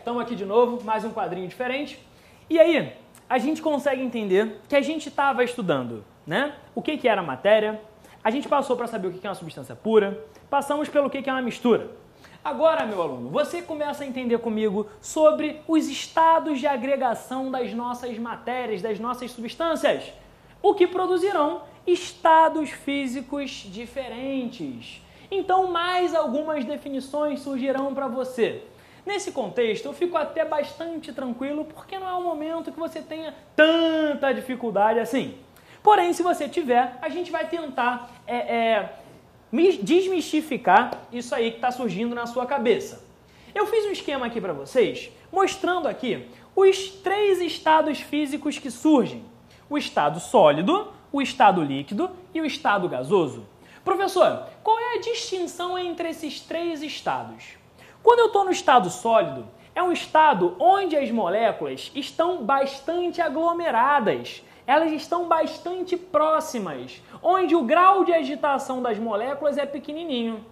estamos aqui de novo, mais um quadrinho diferente. E aí, a gente consegue entender que a gente estava estudando, né? O que era matéria, a gente passou para saber o que é uma substância pura, passamos pelo que é uma mistura. Agora, meu aluno, você começa a entender comigo sobre os estados de agregação das nossas matérias, das nossas substâncias, o que produzirão estados físicos diferentes. Então, mais algumas definições surgirão para você. Nesse contexto, eu fico até bastante tranquilo, porque não é um momento que você tenha tanta dificuldade assim. Porém, se você tiver, a gente vai tentar desmistificar isso aí que está surgindo na sua cabeça. Eu fiz um esquema aqui para vocês, mostrando aqui os 3 estados físicos que surgem. O estado sólido, o estado líquido e o estado gasoso. Professor, qual é a distinção entre esses 3 estados? Quando eu estou no estado sólido, é um estado onde as moléculas estão bastante aglomeradas, elas estão bastante próximas, onde o grau de agitação das moléculas é pequenininho.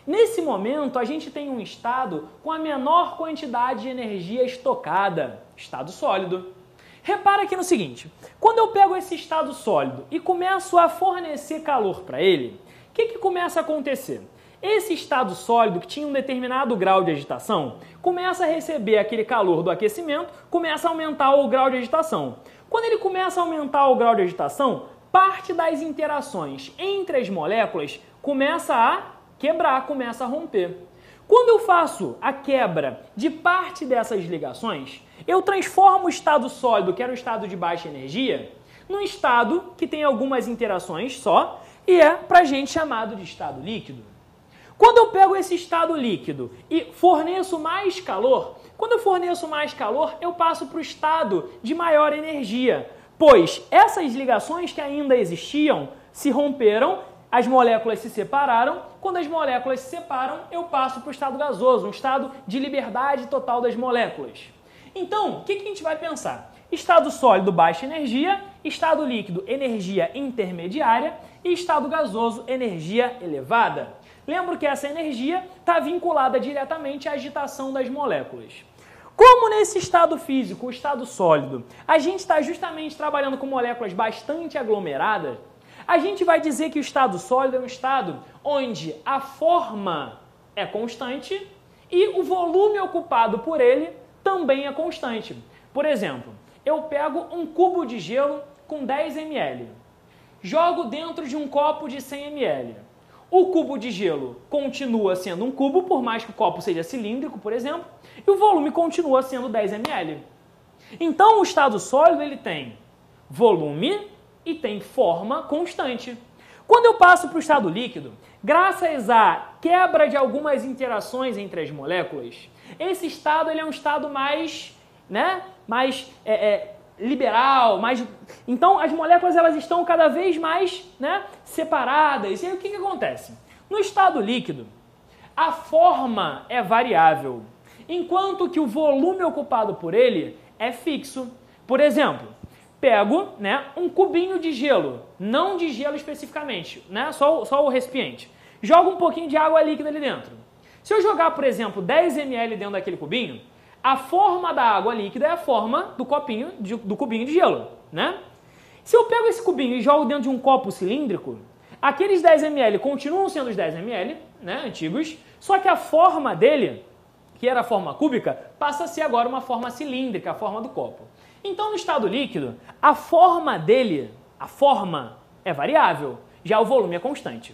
Nesse momento, a gente tem um estado com a menor quantidade de energia estocada, estado sólido. Repara aqui no seguinte, quando eu pego esse estado sólido e começo a fornecer calor para ele, o que começa a acontecer? Esse estado sólido, que tinha um determinado grau de agitação, começa a receber aquele calor do aquecimento, começa a aumentar o grau de agitação. Quando ele começa a aumentar o grau de agitação, parte das interações entre as moléculas começa a quebrar, começa a romper. Quando eu faço a quebra de parte dessas ligações, eu transformo o estado sólido, que era o estado de baixa energia, num estado que tem algumas interações só, e é pra gente chamado de estado líquido. Quando eu pego esse estado líquido e forneço mais calor, quando eu forneço mais calor, eu passo para o estado de maior energia, pois essas ligações que ainda existiam se romperam, as moléculas se separaram. Quando as moléculas se separam, eu passo para o estado gasoso, um estado de liberdade total das moléculas. Então, o que a gente vai pensar? Estado sólido, baixa energia, estado líquido, energia intermediária e estado gasoso, energia elevada. Lembro que essa energia está vinculada diretamente à agitação das moléculas. Como nesse estado físico, o estado sólido, a gente está justamente trabalhando com moléculas bastante aglomeradas, a gente vai dizer que o estado sólido é um estado onde a forma é constante e o volume ocupado por ele também é constante. Por exemplo, eu pego um cubo de gelo com 10 ml, jogo dentro de um copo de 100 ml. O cubo de gelo continua sendo um cubo, por mais que o copo seja cilíndrico, por exemplo, e o volume continua sendo 10 ml. Então, o estado sólido ele tem volume e tem forma constante. Quando eu passo para o estado líquido, graças à quebra de algumas interações entre as moléculas, esse estado ele é um estado mais liberal, então as moléculas elas estão cada vez mais separadas. E aí o que acontece? No estado líquido, a forma é variável, enquanto que o volume ocupado por ele é fixo. Por exemplo, pego um cubinho de gelo, não de gelo especificamente, só o recipiente, jogo um pouquinho de água líquida ali dentro. Se eu jogar, por exemplo, 10 ml dentro daquele cubinho, a forma da água líquida é a forma do cubinho de gelo, Se eu pego esse cubinho e jogo dentro de um copo cilíndrico, aqueles 10 ml continuam sendo os 10 ml, antigos, só que a forma dele, que era a forma cúbica, passa a ser agora uma forma cilíndrica, a forma do copo. Então, no estado líquido, a forma dele, é variável, já o volume é constante.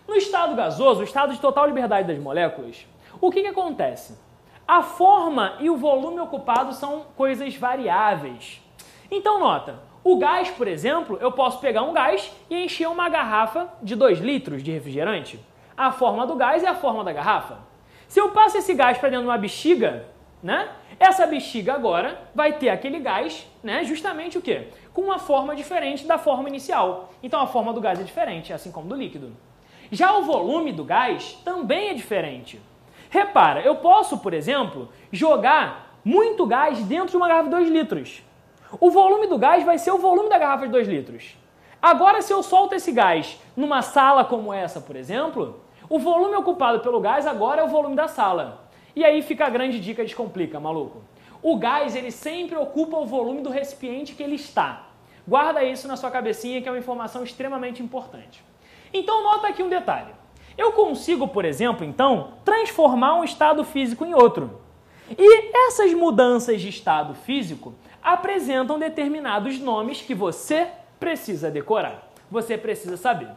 No estado gasoso, o estado de total liberdade das moléculas, o que acontece? A forma e o volume ocupado são coisas variáveis. Então, nota, o gás, por exemplo, eu posso pegar um gás e encher uma garrafa de 2 litros de refrigerante. A forma do gás é a forma da garrafa. Se eu passo esse gás para dentro de uma bexiga, essa bexiga agora vai ter aquele gás, justamente o quê? Com uma forma diferente da forma inicial. Então, a forma do gás é diferente, assim como do líquido. Já o volume do gás também é diferente. Repara, eu posso, por exemplo, jogar muito gás dentro de uma garrafa de 2 litros. O volume do gás vai ser o volume da garrafa de 2 litros. Agora, se eu solto esse gás numa sala como essa, por exemplo, o volume ocupado pelo gás agora é o volume da sala. E aí fica a grande dica, descomplica, maluco. O gás, ele sempre ocupa o volume do recipiente que ele está. Guarda isso na sua cabecinha, que é uma informação extremamente importante. Então, nota aqui um detalhe. Eu consigo, por exemplo, então, transformar um estado físico em outro. E essas mudanças de estado físico apresentam determinados nomes que você precisa decorar. Você precisa saber.